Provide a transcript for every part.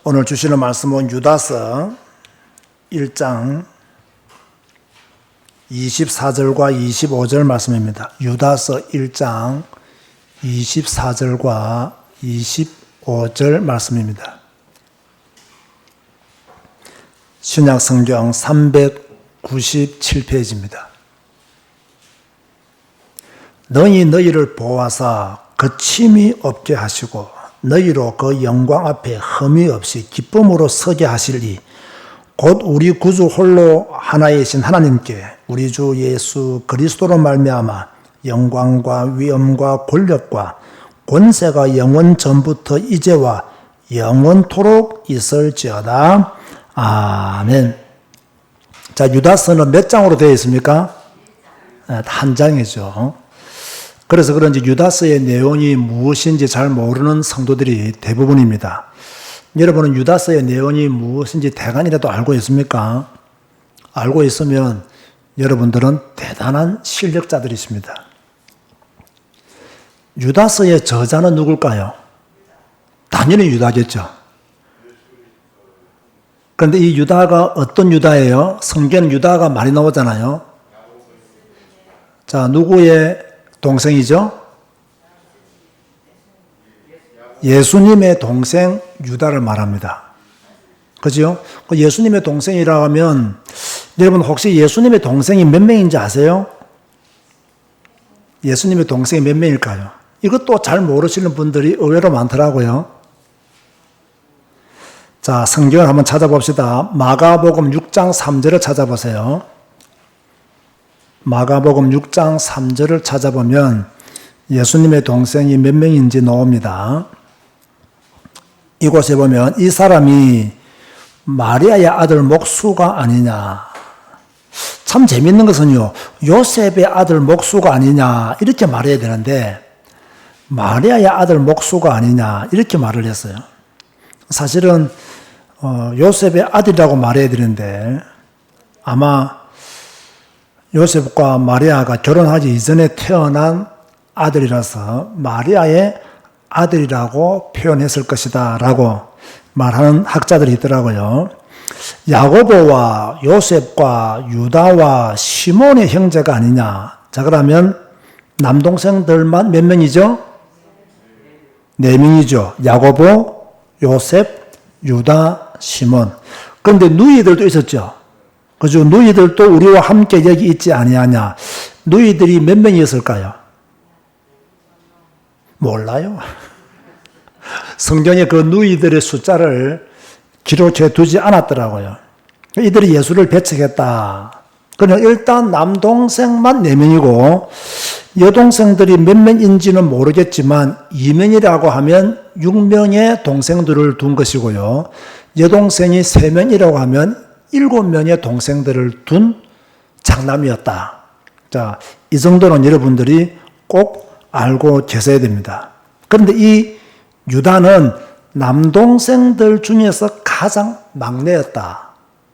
오늘 주시는 말씀은 유다서 1장 24절과 25절 말씀입니다. 유다서 1장 24절과 25절 말씀입니다. 신약성경 397페이지입니다. 너희를 보아사 거침이 없게 하시고 너희로 그 영광 앞에 흠이 없이 기쁨으로 서게 하시리. 곧 우리 구주 홀로 하나이신 하나님께 우리 주 예수 그리스도로 말미암아 영광과 위엄과 권력과 권세가 영원 전부터 이제와 영원토록 있을지어다. 아멘. 자, 유다서는 몇 장으로 되어 있습니까? 한 장이죠. 그래서 그런지 유다서의 내용이 무엇인지 잘 모르는 성도들이 대부분입니다. 여러분은 유다서의 내용이 무엇인지 대간이라도 알고 있습니까? 알고 있으면 여러분들은 대단한 실력자들이십니다. 유다서의 저자는 누굴까요? 당연히 유다겠죠. 그런데 이 유다가 어떤 유다예요? 성경에는 유다가 많이 나오잖아요. 자, 누구의 동생이죠? 예수님의 동생 유다를 말합니다. 그죠? 예수님의 동생이라고 하면 여러분 혹시 예수님의 동생이 몇 명인지 아세요? 예수님의 동생이 몇 명일까요? 이것도 잘 모르시는 분들이 의외로 많더라고요. 자, 성경을 한번 찾아봅시다. 마가복음 6장 3절을 찾아보세요. 마가복음 6장 3절을 찾아보면 예수님의 동생이 몇 명인지 나옵니다. 이곳에 보면 이 사람이 마리아의 아들 목수가 아니냐. 참 재밌는 것은요, 요셉의 아들 목수가 아니냐 이렇게 말해야 되는데 마리아의 아들 목수가 아니냐 이렇게 말을 했어요. 사실은 요셉의 아들이라고 말해야 되는데 아마 요셉과 마리아가 결혼하기 이전에 태어난 아들이라서 마리아의 아들이라고 표현했을 것이다 라고 말하는 학자들이 있더라고요. 야고보와 요셉과 유다와 시몬의 형제가 아니냐. 자, 그러면 남동생들만 몇 명이죠? 4명이죠. 야고보, 요셉, 유다, 시몬. 그런데 누이들도 있었죠. 그죠? 누이들도 우리와 함께 여기 있지 아니하냐. 누이들이 몇 명이었을까요? 몰라요. 성경에 그 누이들의 숫자를 기록해 두지 않았더라고요. 이들이 예수를 배척했다. 그러나 일단 남동생만 4명이고 여동생들이 몇 명인지는 모르겠지만 2명이라고 하면 6명의 동생들을 둔 것이고요. 여동생이 3명이라고 하면 7명의 동생들을 둔 장남이었다. 자, 이 정도는 여러분들이 꼭 알고 계셔야 됩니다. 그런데 이 유다는 남동생들 중에서 가장 막내였다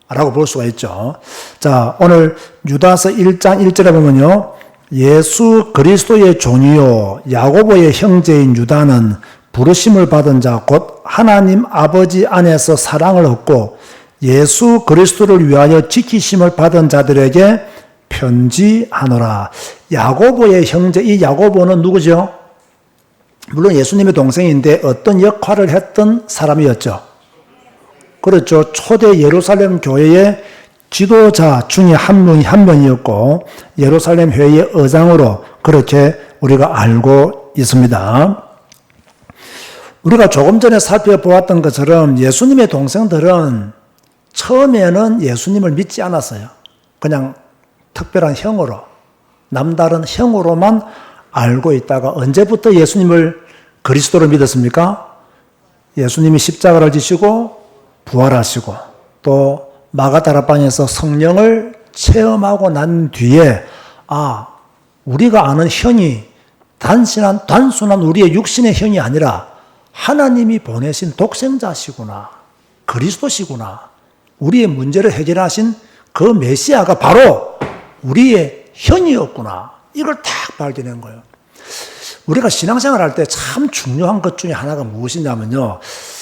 라고 볼 수가 있죠. 자, 오늘 유다서 1장 1절에 보면요. 예수 그리스도의 종이요 야고보의 형제인 유다는 부르심을 받은 자 곧 하나님 아버지 안에서 사랑을 얻고 예수 그리스도를 위하여 지키심을 받은 자들에게 편지하노라. 야고보의 형제, 이 야고보는 누구죠? 물론 예수님의 동생인데 어떤 역할을 했던 사람이었죠. 그렇죠. 초대 예루살렘 교회의 지도자 중에 한 명이었고 예루살렘 회의의 의장으로 그렇게 우리가 알고 있습니다. 우리가 조금 전에 살펴보았던 것처럼 예수님의 동생들은 처음에는 예수님을 믿지 않았어요. 그냥 특별한 형으로, 남다른 형으로만 알고 있다가 언제부터 예수님을 그리스도로 믿었습니까? 예수님이 십자가를 지시고 부활하시고 또 마가다라방에서 성령을 체험하고 난 뒤에 우리가 아는 형이 단순한 우리의 육신의 형이 아니라 하나님이 보내신 독생자시구나. 그리스도시구나. 우리의 문제를 해결하신 그 메시아가 바로 우리의 형이었구나. 이걸 딱 발견한 거예요. 우리가 신앙생활 할 때 참 중요한 것 중에 하나가 무엇이냐면요.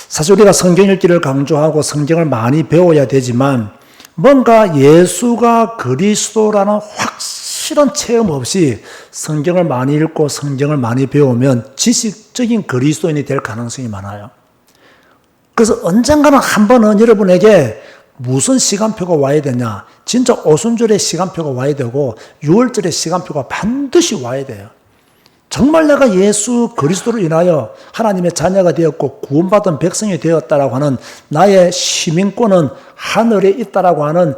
사실 우리가 성경 읽기를 강조하고 성경을 많이 배워야 되지만 뭔가 예수가 그리스도라는 확실한 체험 없이 성경을 많이 읽고 성경을 많이 배우면 지식적인 그리스도인이 될 가능성이 많아요. 그래서 언젠가는 한 번은 여러분에게 무슨 시간표가 와야 되냐? 진짜 오순절에 시간표가 와야 되고 6월절에 시간표가 반드시 와야 돼요. 정말 내가 예수 그리스도로 인하여 하나님의 자녀가 되었고 구원받은 백성이 되었다라고 하는 나의 시민권은 하늘에 있다라고 하는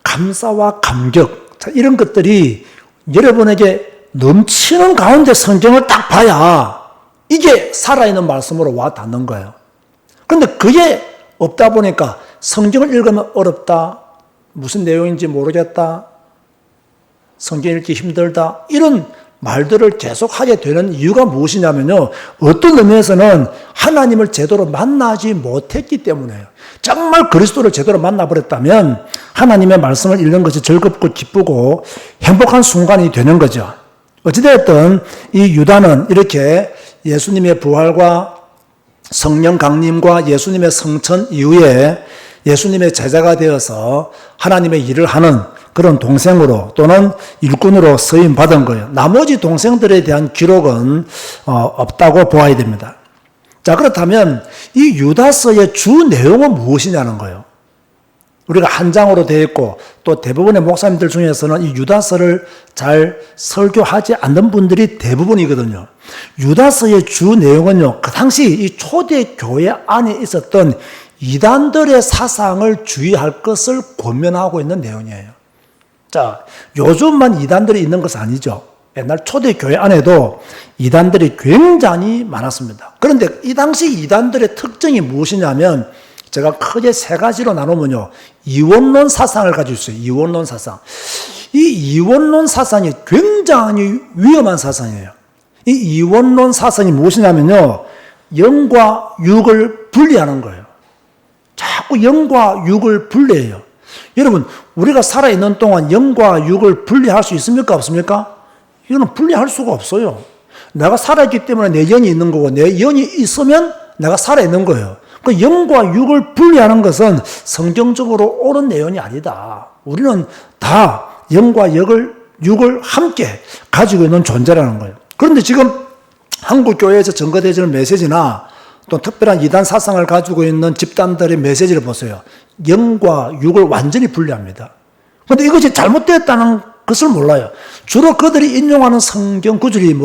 감사와 감격, 이런 것들이 여러분에게 넘치는 가운데 성경을 딱 봐야 이게 살아있는 말씀으로 와 닿는 거예요. 그런데 그게 없다 보니까 성경을 읽으면 어렵다, 무슨 내용인지 모르겠다, 성경 읽기 힘들다, 이런 말들을 계속 하게 되는 이유가 무엇이냐면요, 어떤 의미에서는 하나님을 제대로 만나지 못했기 때문에요. 정말 그리스도를 제대로 만나버렸다면 하나님의 말씀을 읽는 것이 즐겁고 기쁘고 행복한 순간이 되는 거죠. 어찌되었든 이 유다는 이렇게 예수님의 부활과 성령 강림과 예수님의 성천 이후에 예수님의 제자가 되어서 하나님의 일을 하는 그런 동생으로 또는 일꾼으로 쓰임 받은 거예요. 나머지 동생들에 대한 기록은 없다고 보아야 됩니다. 자, 그렇다면 이 유다서의 주 내용은 무엇이냐는 거예요. 우리가 한 장으로 되어 있고 또 대부분의 목사님들 중에서는 이 유다서를 잘 설교하지 않는 분들이 대부분이거든요. 유다서의 주 내용은요, 그 당시 이 초대 교회 안에 있었던 이단들의 사상을 주의할 것을 권면하고 있는 내용이에요. 자, 요즘만 이단들이 있는 것은 아니죠. 옛날 초대 교회 안에도 이단들이 굉장히 많았습니다. 그런데 이 당시 이단들의 특징이 무엇이냐면 제가 크게 세 가지로 나누면요, 이원론 사상을 가지고 있어요. 이원론 사상. 이 이원론 사상이 굉장히 위험한 사상이에요. 이 이원론 사상이 무엇이냐면요, 영과 육을 분리하는 거예요. 자꾸 영과 육을 분리해요. 여러분, 우리가 살아있는 동안 영과 육을 분리할 수 있습니까? 없습니까? 이거는 분리할 수가 없어요. 내가 살아있기 때문에 내 영이 있는 거고 내 영이 있으면 내가 살아있는 거예요. 그 영과 육을 분리하는 것은 성경적으로 옳은 내용이 아니다. 우리는 다 영과 육을 함께 가지고 있는 존재라는 거예요. 그런데 지금 한국교회에서 전거되어지는 메시지나 또 특별한 이단 사상을 가지고 있는 집단들의 메시지를 보세요. 영과 육을 완전히 분리합니다. 그런데 이것이 잘못되었다는 것을 몰라요. 주로 그들이 인용하는 성경 구절이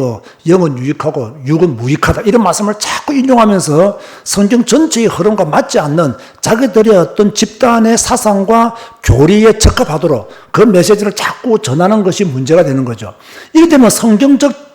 영은 유익하고 육은 무익하다, 이런 말씀을 자꾸 인용하면서 성경 전체의 흐름과 맞지 않는 자기들의 어떤 집단의 사상과 교리에 적합하도록 그 메시지를 자꾸 전하는 것이 문제가 되는 거죠. 이렇기 때문에 성경적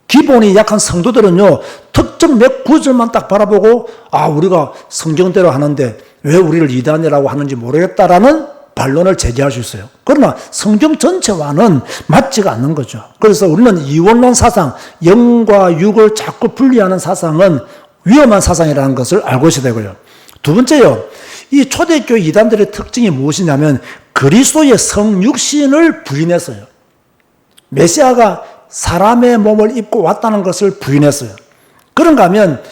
기본이 약한 성도들은요, 특정 몇 구절만 딱 바라보고 우리가 성경대로 하는데 왜 우리를 이단이라고 하는지 모르겠다라는 반론을 제기할 수 있어요. 그러나 성경 전체와는 맞지가 않는 거죠. 그래서 우리는 이원론 사상, 영과 육을 자꾸 분리하는 사상은 위험한 사상이라는 것을 알고 있어야 되고요. 두 번째요, 이 초대교회 이단들의 특징이 무엇이냐면 그리스도의 성육신을 부인했어요. 메시아가 사람의 몸을 입고 왔다는 것을 부인했어요. 그런가 하면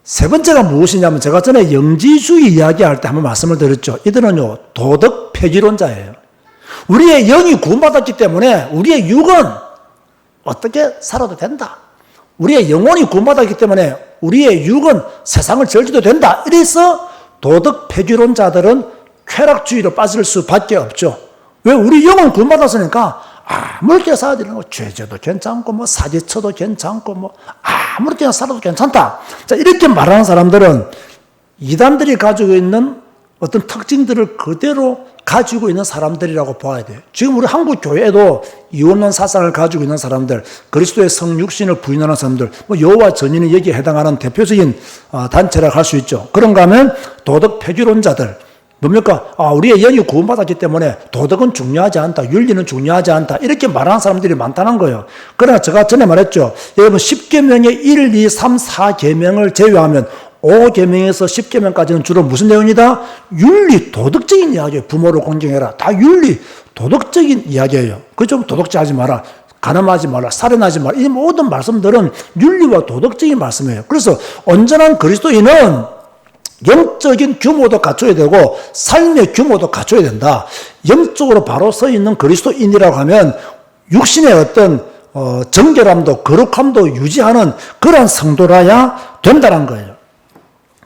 세 번째가 무엇이냐면 제가 전에 영지주의 이야기할 때 한번 말씀을 드렸죠. 이들은요, 도덕 폐기론자예요. 우리의 영이 구원받았기 때문에 우리의 육은 어떻게 살아도 된다. 우리의 영혼이 구원받았기 때문에 우리의 육은 세상을 즐겨도 된다. 이래서 도덕 폐기론자들은 쾌락주의로 빠질 수밖에 없죠. 왜? 우리 영은 구원받았으니까 아무렇게 살아야 되는 거, 죄져도 괜찮고 사기쳐도 괜찮고 아무렇게 살아도 괜찮다. 자, 이렇게 말하는 사람들은 이단들이 가지고 있는 어떤 특징들을 그대로 가지고 있는 사람들이라고 봐야 돼요. 지금 우리 한국 교회에도 이원론 사상을 가지고 있는 사람들, 그리스도의 성육신을 부인하는 사람들, 여호와 전인의 여기에 해당하는 대표적인 단체라고 할 수 있죠. 그런가 하면 도덕 폐기론자들, 뭡니까? 우리의 영이 구원받았기 때문에 도덕은 중요하지 않다, 윤리는 중요하지 않다, 이렇게 말하는 사람들이 많다는 거예요. 그러나 제가 전에 말했죠. 여러분 10계명의 1, 2, 3, 4계명을 제외하면 5계명에서 10계명까지는 주로 무슨 내용이다? 윤리, 도덕적인 이야기예요. 부모를 공경해라. 다 윤리, 도덕적인 이야기예요. 그죠? 도덕질하지 마라, 가늠하지 마라, 살인하지 마라, 이 모든 말씀들은 윤리와 도덕적인 말씀이에요. 그래서 온전한 그리스도인은 영적인 규모도 갖춰야 되고 삶의 규모도 갖춰야 된다. 영적으로 바로 서 있는 그리스도인이라고 하면 육신의 어떤 정결함도 거룩함도 유지하는 그런 성도라야 된다는 거예요.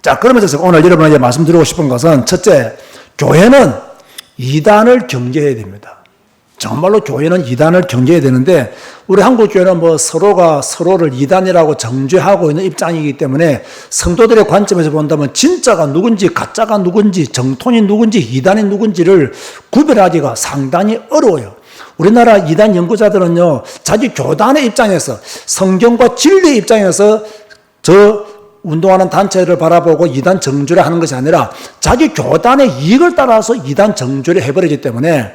자, 그러면서 오늘 여러분에게 말씀드리고 싶은 것은 첫째, 교회는 이단을 경계해야 됩니다. 정말로 교회는 이단을 경계해야 되는데 우리 한국교회는 뭐 서로가 서로를 이단이라고 정죄하고 있는 입장이기 때문에 성도들의 관점에서 본다면 진짜가 누군지 가짜가 누군지 정통이 누군지 이단이 누군지를 구별하기가 상당히 어려워요. 우리나라 이단 연구자들은요, 자기 교단의 입장에서 성경과 진리의 입장에서 저 운동하는 단체를 바라보고 이단 정죄를 하는 것이 아니라 자기 교단의 이익을 따라서 이단 정죄를 해버리기 때문에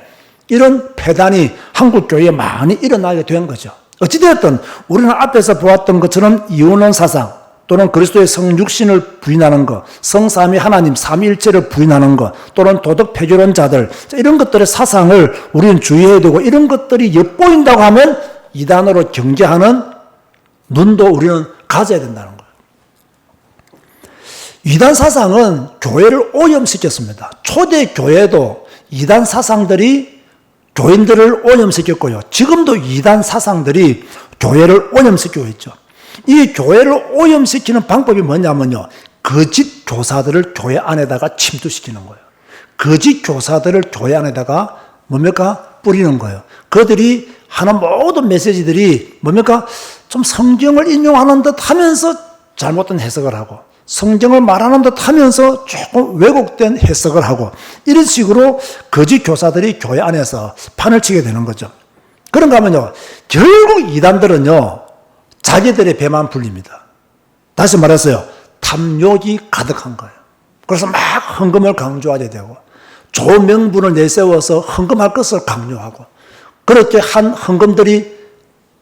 이런 폐단이 한국교회에 많이 일어나게 된 거죠. 어찌되었든 우리는 앞에서 보았던 것처럼 이혼론 사상 또는 그리스도의 성육신을 부인하는 것, 성삼위 하나님 삼위일체를 부인하는 것 또는 도덕 폐교론자들 이런 것들의 사상을 우리는 주의해야 되고 이런 것들이 엿보인다고 하면 이단으로 경계하는 눈도 우리는 가져야 된다는 거예요. 이단 사상은 교회를 오염시켰습니다. 초대 교회도 이단 사상들이 교인들을 오염시켰고요. 지금도 이단 사상들이 교회를 오염시키고 있죠. 이 교회를 오염시키는 방법이 뭐냐면요. 거짓 교사들을 교회 안에다가 침투시키는 거예요. 거짓 교사들을 교회 안에다가 뭡니까? 뿌리는 거예요. 그들이 하는 모든 메시지들이 뭡니까? 좀 성경을 인용하는 듯 하면서 잘못된 해석을 하고 성경을 말하는 듯 하면서 조금 왜곡된 해석을 하고 이런 식으로 거짓 교사들이 교회 안에서 판을 치게 되는 거죠. 그런가 하면요. 결국 이단들은요. 자기들의 배만 불립니다. 다시 말해서요. 탐욕이 가득한 거예요. 그래서 막 헌금을 강조하게 되고 좋은 명분을 내세워서 헌금할 것을 강요하고 그렇게 한 헌금들이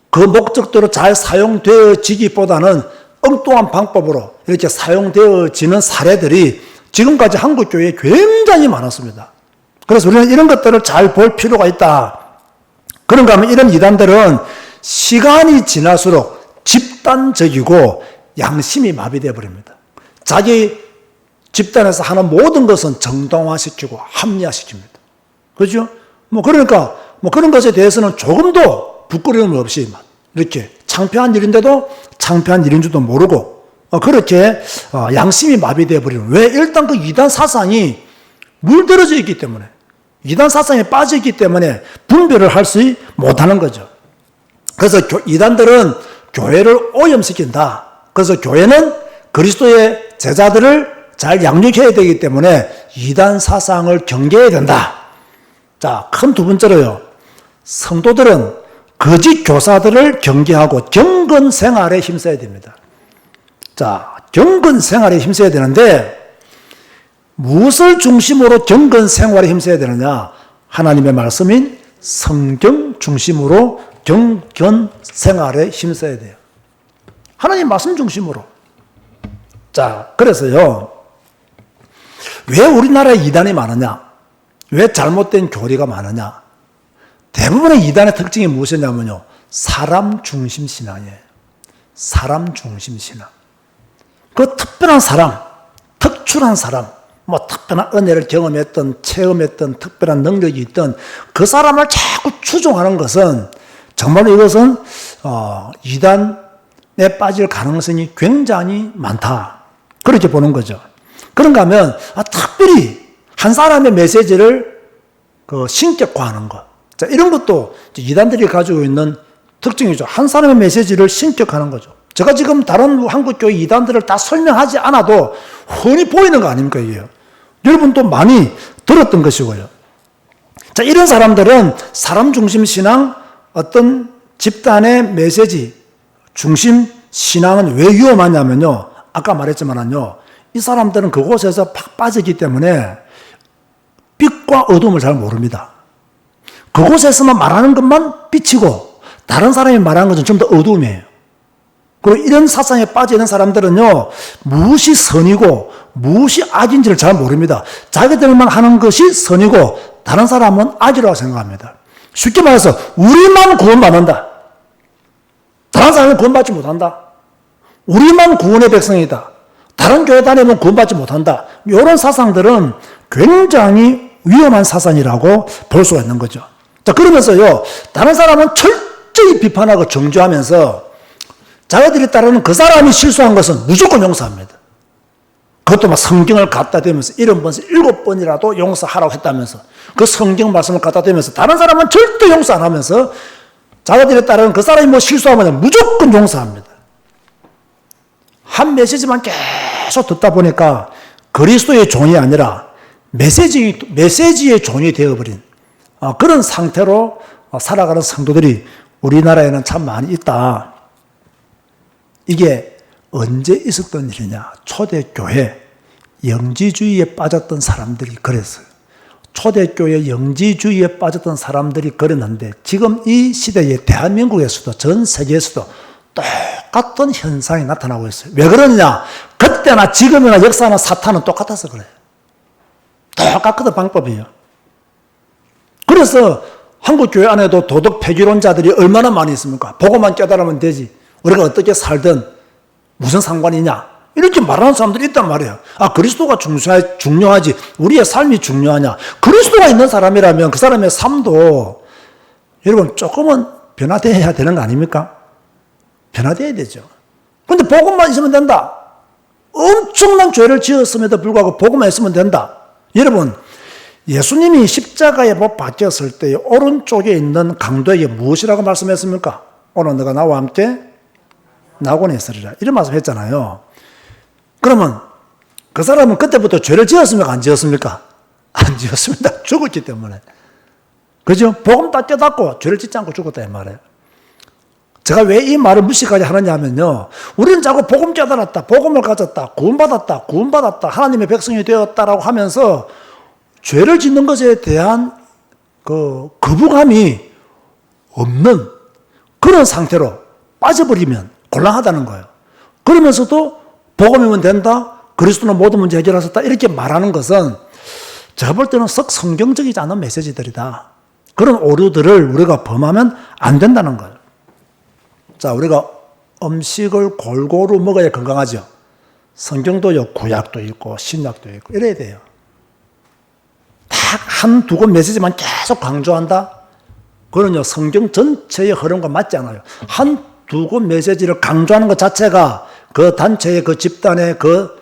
그 목적대로 잘 사용되어지기보다는 엉뚱한 방법으로 이렇게 사용되어지는 사례들이 지금까지 한국교회에 굉장히 많았습니다. 그래서 우리는 이런 것들을 잘 볼 필요가 있다. 그런가 하면 이런 이단들은 시간이 지날수록 집단적이고 양심이 마비되어 버립니다. 자기 집단에서 하는 모든 것은 정당화시키고 합리화시킵니다. 그렇죠? 그러니까 그런 것에 대해서는 조금도 부끄러움 없이 이렇게 창피한 일인데도 창피한 일인 줄도 모르고 그렇게 양심이 마비되어 버리는. 왜? 일단 그 이단 사상이 물들어져 있기 때문에 이단 사상에 빠져 있기 때문에 분별을 할 수 못하는 거죠. 그래서 이단들은 교회를 오염시킨다. 그래서 교회는 그리스도의 제자들을 잘 양육해야 되기 때문에 이단 사상을 경계해야 된다. 자, 큰 두 번째로요. 성도들은 거짓 교사들을 경계하고 경건 생활에 힘써야 됩니다. 자, 경건 생활에 힘써야 되는데 무엇을 중심으로 경건 생활에 힘써야 되느냐? 하나님의 말씀인 성경 중심으로 경건 생활에 힘써야 돼요. 하나님 말씀 중심으로. 자, 그래서요. 왜 우리나라에 이단이 많으냐? 왜 잘못된 교리가 많으냐? 대부분의 이단의 특징이 무엇이냐면요. 사람 중심 신앙이에요. 사람 중심 신앙. 그 특별한 사람, 특출한 사람, 특별한 은혜를 경험했던, 체험했던, 특별한 능력이 있던 그 사람을 자꾸 추종하는 것은 정말로 이것은 이단에 빠질 가능성이 굉장히 많다. 그렇게 보는 거죠. 그런가 하면 특별히 한 사람의 메시지를 신격화하는 것. 자, 이런 것도 이단들이 가지고 있는 특징이죠. 한 사람의 메시지를 신격화하는 거죠. 제가 지금 다른 한국교회 이단들을 다 설명하지 않아도 훤히 보이는 거 아닙니까, 이게? 여러분도 많이 들었던 것이고요. 자, 이런 사람들은 사람 중심 신앙, 어떤 집단의 메시지 중심 신앙은 왜 위험하냐면요. 아까 말했지만요. 이 사람들은 그곳에서 팍 빠지기 때문에 빛과 어둠을 잘 모릅니다. 그곳에서만 말하는 것만 빛이고 다른 사람이 말하는 것은 좀 더 어둠이에요. 그리고 이런 사상에 빠져 있는 사람들은요. 무엇이 선이고 무엇이 악인지를 잘 모릅니다. 자기들만 하는 것이 선이고 다른 사람은 악이라고 생각합니다. 쉽게 말해서 우리만 구원받는다. 다른 사람은 구원받지 못한다. 우리만 구원의 백성이다. 다른 교회 다니면 구원받지 못한다. 이런 사상들은 굉장히 위험한 사상이라고 볼 수가 있는 거죠. 자, 그러면서요, 다른 사람은 철저히 비판하고 정죄하면서 자기들이 따르는 그 사람이 실수한 것은 무조건 용서합니다. 그것도 막 성경을 갖다 대면서 70번에서 7번이라도 용서하라고 했다면서 그 성경 말씀을 갖다 대면서 다른 사람은 절대 용서 안 하면서 자기들이 따르는 그 사람이 뭐 실수하면 무조건 용서합니다. 한 메시지만 계속 듣다 보니까 그리스도의 종이 아니라 메시지의 종이 되어버린 그런 상태로 살아가는 성도들이 우리나라에는 참 많이 있다. 이게 언제 있었던 일이냐? 초대교회 영지주의에 빠졌던 사람들이 그랬어요. 초대교회 영지주의에 빠졌던 사람들이 그랬는데 지금 이 시대에 대한민국에서도 전 세계에서도 똑같은 현상이 나타나고 있어요. 왜 그러느냐? 그때나 지금이나 역사나 사탄은 똑같아서 그래요. 똑같거든, 방법이에요. 그래서 한국교회 안에도 도덕 폐기론자들이 얼마나 많이 있습니까? 보고만 깨달으면 되지. 우리가 어떻게 살든 무슨 상관이냐? 이렇게 말하는 사람들이 있단 말이에요. 그리스도가 중요하지. 우리의 삶이 중요하냐? 그리스도가 있는 사람이라면 그 사람의 삶도 여러분 조금은 변화되어야 되는 거 아닙니까? 변화되어야 되죠. 그런데 복음만 있으면 된다. 엄청난 죄를 지었음에도 불구하고 복음만 있으면 된다. 여러분, 예수님이 십자가에 못 박혔을 때 오른쪽에 있는 강도에게 무엇이라고 말씀했습니까? 오늘 너가 나와 함께 낙원에 있으리라. 이런 말씀 했잖아요. 그러면 그 사람은 그때부터 죄를 지었습니까? 안 지었습니까? 안 지었습니다. 죽었기 때문에. 그죠? 복음 다 깨닫고 죄를 짓지 않고 죽었다 이 말이에요. 제가 왜 이 말을 무식하게 하느냐 하면요. 우리는 자꾸 복음 깨달았다, 복음을 가졌다, 구원받았다, 하나님의 백성이 되었다라고 하면서 죄를 짓는 것에 대한 그 거부감이 없는 그런 상태로 빠져버리면 곤란하다는 거예요. 그러면서도 복음이면 된다, 그리스도는 모든 문제 해결하셨다 이렇게 말하는 것은 제가 볼 때는 썩 성경적이지 않은 메시지들이다. 그런 오류들을 우리가 범하면 안 된다는 거예요. 자, 우리가 음식을 골고루 먹어야 건강하죠. 성경도요, 구약도 있고 신약도 있고 이래야 돼요. 딱 한두 권 메시지만 계속 강조한다? 그거는요, 성경 전체의 흐름과 맞지 않아요. 한두 권 메시지를 강조하는 것 자체가 그 단체의 그 집단의 그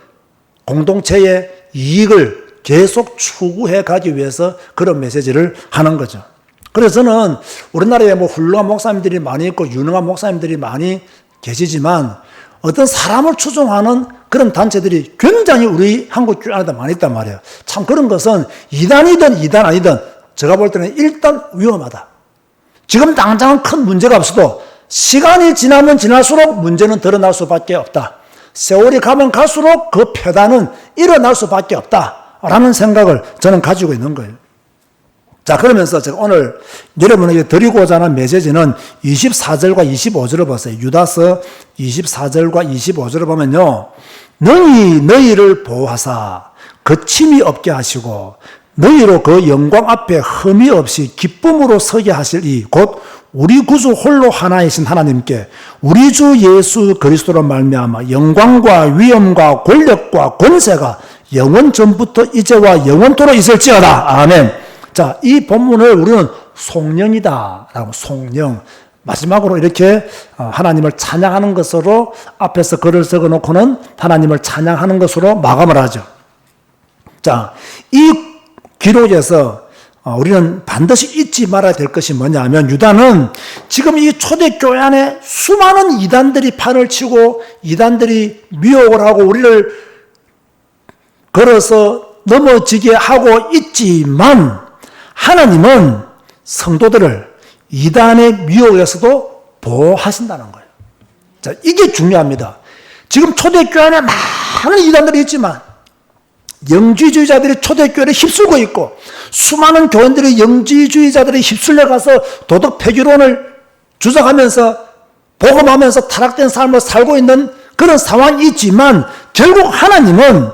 공동체의 이익을 계속 추구해 가기 위해서 그런 메시지를 하는 거죠. 그래서 저는 우리나라에 뭐 훌륭한 목사님들이 많이 있고 유능한 목사님들이 많이 계시지만 어떤 사람을 추종하는 그런 단체들이 굉장히 우리 한국 교회 안에도 많이 있단 말이에요. 참 그런 것은 이단이든 이단 아니든 제가 볼 때는 일단 위험하다. 지금 당장은 큰 문제가 없어도 시간이 지나면 지날수록 문제는 드러날 수밖에 없다. 세월이 가면 갈수록 그 폐단은 일어날 수밖에 없다라는 생각을 저는 가지고 있는 거예요. 자, 그러면서 제가 오늘 여러분에게 드리고자 하는 메시지는 24절과 25절을 보세요. 유다서 24절과 25절을 보면요. 너희를 보호하사 거침이 없게 하시고 너희로 그 영광 앞에 흠이 없이 기쁨으로 서게 하실 이 곧 우리 구주 홀로 하나이신 하나님께 우리 주 예수 그리스도로 말미암아 영광과 위엄과 권력과 권세가 영원 전부터 이제와 영원토록 있을지어다. 아멘. 자, 이 본문을 우리는 송영이다 라고, 송영. 마지막으로 이렇게 하나님을 찬양하는 것으로 앞에서 글을 적어 놓고는 하나님을 찬양하는 것으로 마감을 하죠. 자, 이 기록에서 우리는 반드시 잊지 말아야 될 것이 뭐냐 하면 유다는 지금 이 초대교회 안에 수많은 이단들이 판을 치고 이단들이 미혹을 하고 우리를 걸어서 넘어지게 하고 있지만 하나님은 성도들을 이단의 미혹에서도 보호하신다는 거예요. 자, 이게 중요합니다. 지금 초대교회 안에 많은 이단들이 있지만 영지주의자들이 초대교회를 휩쓸고 있고 수많은 교인들이 영지주의자들이 휩쓸려 가서 도덕 폐기론을 주장하면서 복음하면서 타락된 삶을 살고 있는 그런 상황이 있지만 결국 하나님은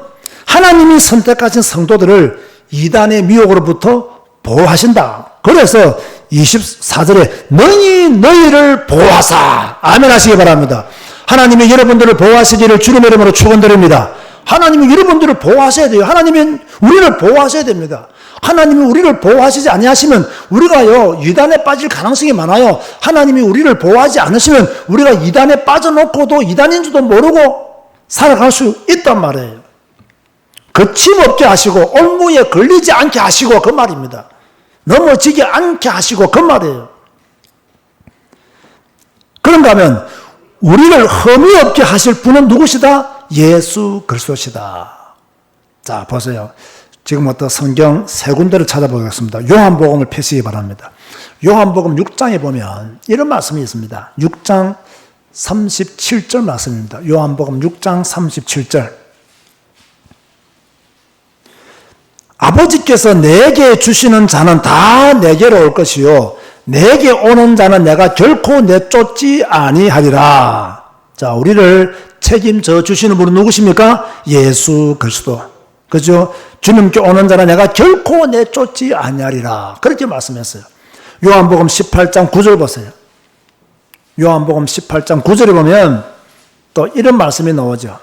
하나님이 선택하신 성도들을 이단의 미혹으로부터 보호하신다. 그래서 24절에 너희를 보호하사 아멘 하시기 바랍니다. 하나님이 여러분들을 보호하시기를 주님의 이름으로 축원드립니다. 하나님이 여러분들을 보호하셔야 돼요. 하나님은 우리를 보호하셔야 됩니다. 하나님이 우리를 보호하시지 아니하시면 우리가요 이단에 빠질 가능성이 많아요. 하나님이 우리를 보호하지 않으시면 우리가 이단에 빠져놓고도 이단인 줄도 모르고 살아갈 수 있단 말이에요. 거침없게 하시고 올무에 걸리지 않게 하시고 그 말입니다. 넘어지지 않게 하시고 그 말이에요. 그런가 하면 우리를 흠이 없게 하실 분은 누구시다? 예수 그리스도시다. 자, 보세요. 지금부터 성경 세 군데를 찾아보겠습니다. 요한복음을 펴시기 바랍니다. 요한복음 6장에 보면 이런 말씀이 있습니다. 6장 37절 말씀입니다. 요한복음 6장 37절. 아버지께서 내게 주시는 자는 다 내게로 올 것이요 내게 오는 자는 내가 결코 내쫓지 아니하리라. 자, 우리를 책임져 주시는 분은 누구십니까? 예수 그리스도. 그죠? 주님께 오는 자는 내가 결코 내쫓지 아니하리라. 그렇게 말씀했어요. 요한복음 18장 9절 보세요. 요한복음 18장 9절에 보면 또 이런 말씀이 나오죠.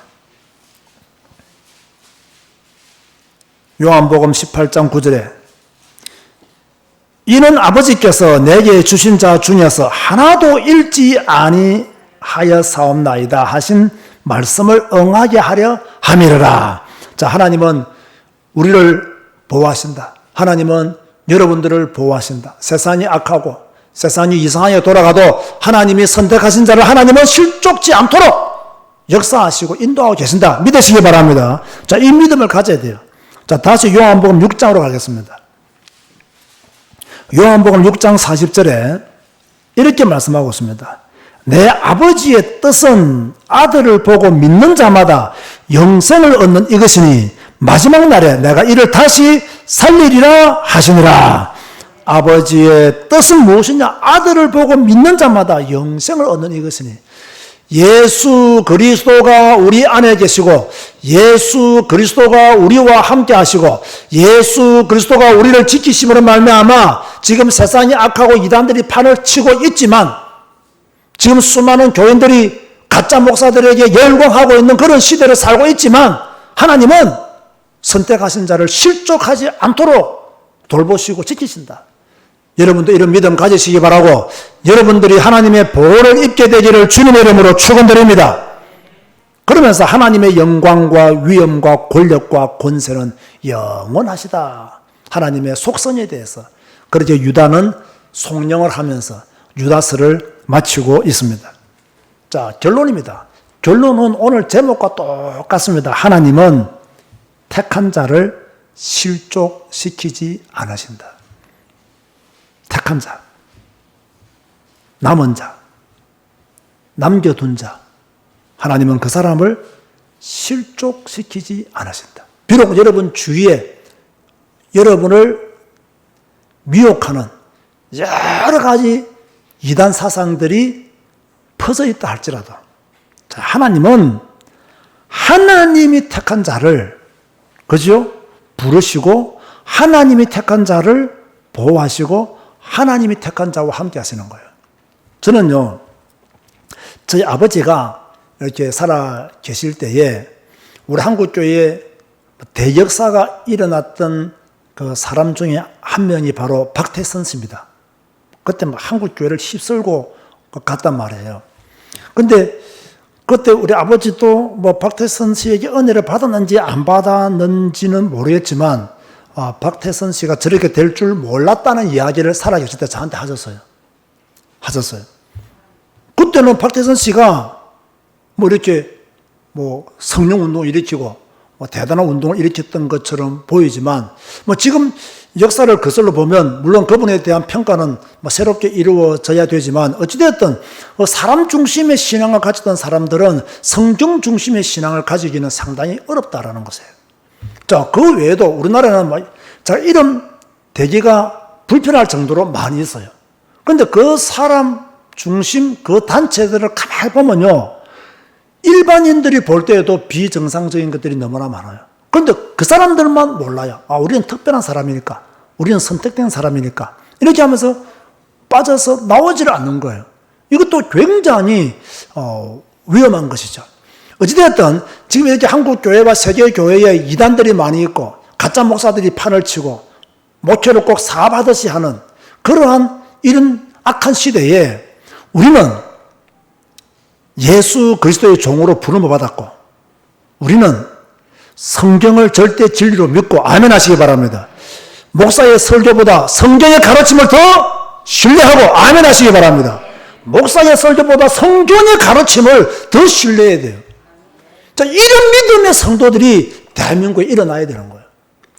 요한복음 18장 9절에 이는 아버지께서 내게 주신 자 중에서 하나도 잃지 아니하였사옵나이다 하신 말씀을 응하게 하려 함이라. 자, 하나님은 우리를 보호하신다. 하나님은 여러분들을 보호하신다. 세상이 악하고 세상이 이상하게 돌아가도 하나님이 선택하신 자를 하나님은 실족지 않도록 역사하시고 인도하고 계신다. 믿으시기 바랍니다. 자, 이 믿음을 가져야 돼요. 자, 다시 요한복음 6장으로 가겠습니다. 요한복음 6장 40절에 이렇게 말씀하고 있습니다. 내 아버지의 뜻은 아들을 보고 믿는 자마다 영생을 얻는 이것이니 마지막 날에 내가 이를 다시 살리리라 하시니라. 아버지의 뜻은 무엇이냐? 아들을 보고 믿는 자마다 영생을 얻는 이것이니 예수 그리스도가 우리 안에 계시고 예수 그리스도가 우리와 함께 하시고 예수 그리스도가 우리를 지키심으로 말미암아 지금 세상이 악하고 이단들이 판을 치고 있지만 지금 수많은 교인들이 가짜 목사들에게 열광하고 있는 그런 시대를 살고 있지만 하나님은 선택하신 자를 실족하지 않도록 돌보시고 지키신다. 여러분도 이런 믿음 가지시기 바라고 여러분들이 하나님의 보호를 입게 되기를 주님의 이름으로 축원드립니다. 그러면서 하나님의 영광과 위엄과 권력과 권세는 영원하시다. 하나님의 속성에 대해서 그렇게 유다는 송영을 하면서 유다서를 마치고 있습니다. 자, 결론입니다. 결론은 오늘 제목과 똑같습니다. 하나님은 택한 자를 실족시키지 않으신다. 택한 자, 남은 자, 남겨둔 자, 하나님은 그 사람을 실족시키지 않으신다. 비록 여러분 주위에 여러분을 미혹하는 여러 가지 이단 사상들이 퍼져 있다 할지라도 자, 하나님은 하나님이 택한 자를 그죠? 부르시고 하나님이 택한 자를 보호하시고 하나님이 택한 자와 함께 하시는 거예요. 저는요, 저희 아버지가 이렇게 살아 계실 때에 우리 한국교회에 대역사가 일어났던 그 사람 중에 한 명이 바로 박태선 씨입니다. 그때 막 한국교회를 휩쓸고 갔단 말이에요. 근데 그때 우리 아버지도 뭐 박태선 씨에게 은혜를 받았는지 안 받았는지는 모르겠지만 박태선 씨가 저렇게 될 줄 몰랐다는 이야기를 살아계실 때 저한테 하셨어요. 그때는 박태선 씨가 뭐 이렇게 뭐 성령 운동을 일으키고 뭐 대단한 운동을 일으켰던 것처럼 보이지만 뭐 지금 역사를 거슬러 보면 물론 그분에 대한 평가는 뭐 새롭게 이루어져야 되지만 어찌되었든 사람 중심의 신앙을 가졌던 사람들은 성경 중심의 신앙을 가지기는 상당히 어렵다라는 것이에요. 자, 그 외에도 우리나라는 자, 이런 대기가 불편할 정도로 많이 있어요. 그런데 그 사람 중심 그 단체들을 가만히 보면요. 일반인들이 볼 때에도 비정상적인 것들이 너무나 많아요. 그런데 그 사람들만 몰라요. 우리는 특별한 사람이니까. 우리는 선택된 사람이니까. 이렇게 하면서 빠져서 나오지를 않는 거예요. 이것도 굉장히 위험한 것이죠. 어찌되었든 지금 이렇게 한국 교회와 세계 교회에 이단들이 많이 있고 가짜 목사들이 판을 치고 목회를 꼭 사업하듯이 하는 그러한 이런 악한 시대에 우리는 예수 그리스도의 종으로 부름을 받았고 우리는 성경을 절대 진리로 믿고 아멘 하시기 바랍니다. 목사의 설교보다 성경의 가르침을 더 신뢰하고 아멘 하시기 바랍니다. 목사의 설교보다 성경의 가르침을 더 신뢰해야 돼요. 자, 이런 믿음의 성도들이 대한민국에 일어나야 되는 거예요.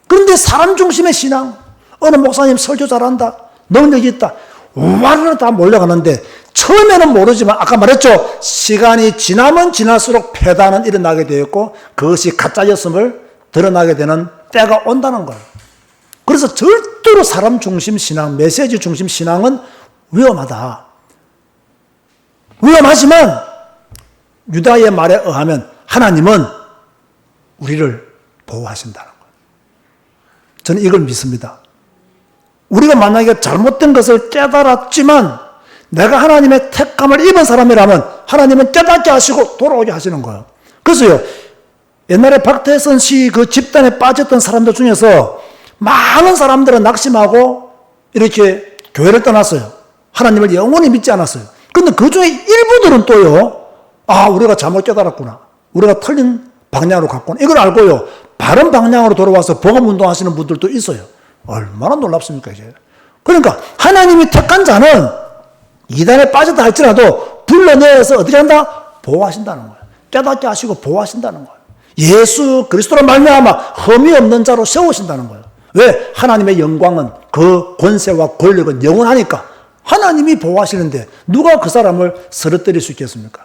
그런데 사람 중심의 신앙, 어느 목사님 설교 잘한다, 능력이 있다, 와르르 다 몰려가는데 처음에는 모르지만 아까 말했죠. 시간이 지나면 지날수록 패단은 일어나게 되었고 그것이 가짜였음을 드러나게 되는 때가 온다는 거예요. 그래서 절대로 사람 중심 신앙, 메시지 중심 신앙은 위험하다. 위험하지만 유다의 말에 의하면 하나님은 우리를 보호하신다는 거예요. 저는 이걸 믿습니다. 우리가 만약에 잘못된 것을 깨달았지만 내가 하나님의 택함을 입은 사람이라면 하나님은 깨닫게 하시고 돌아오게 하시는 거예요. 그래서요, 옛날에 박태선 씨 그 집단에 빠졌던 사람들 중에서 많은 사람들은 낙심하고 이렇게 교회를 떠났어요. 하나님을 영원히 믿지 않았어요. 근데 그 중에 일부들은 또요, 아, 우리가 잘못 깨달았구나. 우리가 틀린 방향으로 갔구나. 이걸 알고요, 바른 방향으로 돌아와서 복음 운동하시는 분들도 있어요. 얼마나 놀랍습니까, 이제. 그러니까 하나님이 택한 자는 이단에 빠졌다 할지라도 불러내서 어떻게 한다? 보호하신다는 거예요. 깨닫게 하시고 보호하신다는 거예요. 예수 그리스도로 말미암아 흠이 없는 자로 세우신다는 거예요. 왜? 하나님의 영광은 그 권세와 권력은 영원하니까 하나님이 보호하시는데 누가 그 사람을 쓰러뜨릴 수 있겠습니까?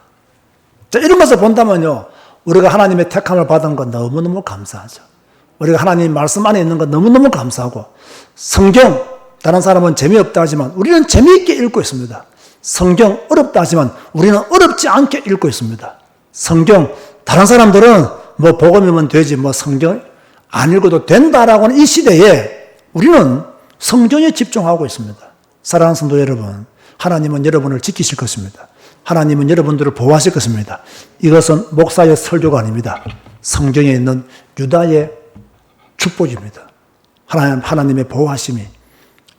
자, 이런 것을 본다면요, 우리가 하나님의 택함을 받은 건 너무너무 감사하죠. 우리가 하나님 말씀 안에 있는 건 너무너무 감사하고, 성경, 다른 사람은 재미없다 하지만 우리는 재미있게 읽고 있습니다. 성경 어렵다 하지만 우리는 어렵지 않게 읽고 있습니다. 성경, 다른 사람들은 뭐 복음이면 되지, 뭐 성경 안 읽어도 된다라고는 이 시대에 우리는 성경에 집중하고 있습니다. 사랑하는 성도 여러분, 하나님은 여러분을 지키실 것입니다. 하나님은 여러분들을 보호하실 것입니다. 이것은 목사의 설교가 아닙니다. 성경에 있는 유다의 축복입니다. 하나님의 보호하심이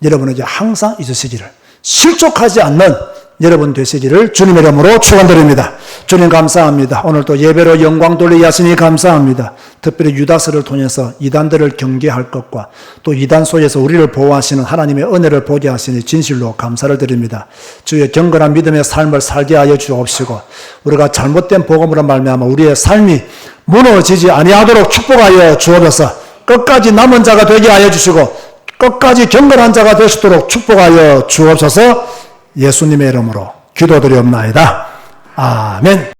여러분에게 항상 있으시기를, 실족하지 않는 여러분 되시기를 주님의 이름으로 축원드립니다. 주님 감사합니다. 오늘 또 예배로 영광 돌리게 하시니 감사합니다. 특별히 유다서를 통해서 이단들을 경계할 것과 또 이단 속에서 우리를 보호하시는 하나님의 은혜를 보게 하시니 진실로 감사를 드립니다. 주의 경건한 믿음의 삶을 살게 하여 주옵시고, 우리가 잘못된 복음으로 말미암아 우리의 삶이 무너지지 아니하도록 축복하여 주옵소서. 끝까지 남은 자가 되게 하여 주시고 끝까지 경건한 자가 되시도록 축복하여 주옵소서. 예수님의 이름으로 기도드리옵나이다. 아멘.